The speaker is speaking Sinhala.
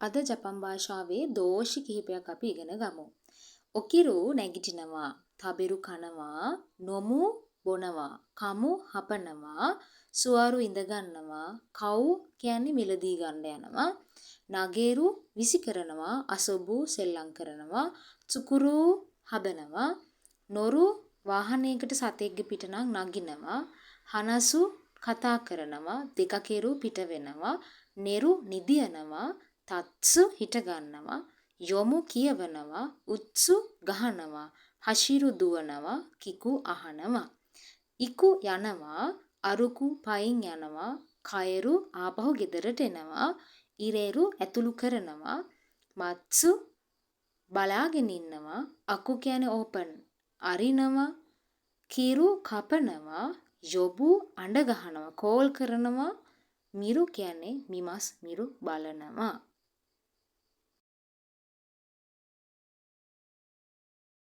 අද ජපන් භාෂාවේ දෝෂි කිහිපයක් අපි ඉගෙන ගමු. ඔකිරු නැගිටිනවා, තබෙරු කනවා, නොමු බොනවා, කමු හපනවා, සුවරු ඉඳ ගන්නවා, කව් කියන්නේ මිලදී ගන්න යනවා, නගේරු විසි කරනවා, අසොබු සෙල්ලම් කරනවා, චුකුරු හදනවා, නොරු වාහනයකට සතෙක්ගේ පිට නම් නගිනවා, හනසු කතා කරනවා, දෙකකෙරු පිට වෙනවා, නෙරු නිදියනවා, තත්සු හිට ගන්නවා, යොමු කියවනවා, උත්සු ගහනවා, හෂිරු දුවනවා, කිකු අහනවා, ඉකු යනවා, අරුකු පයින් යනවා, කයරු ආපහු ගෙදරට එනවා, ඉරේරු ඇතුළු කරනවා, මත්සු බලාගෙන ඉන්නවා, අකු කියන්නේ ඕපන් අරිනවා, කිරු කපනවා, යොබු අඬ ගහනවා, කෝල් කරනවා, මිරු කියන්නේ මිමස් මිරු බලනවා.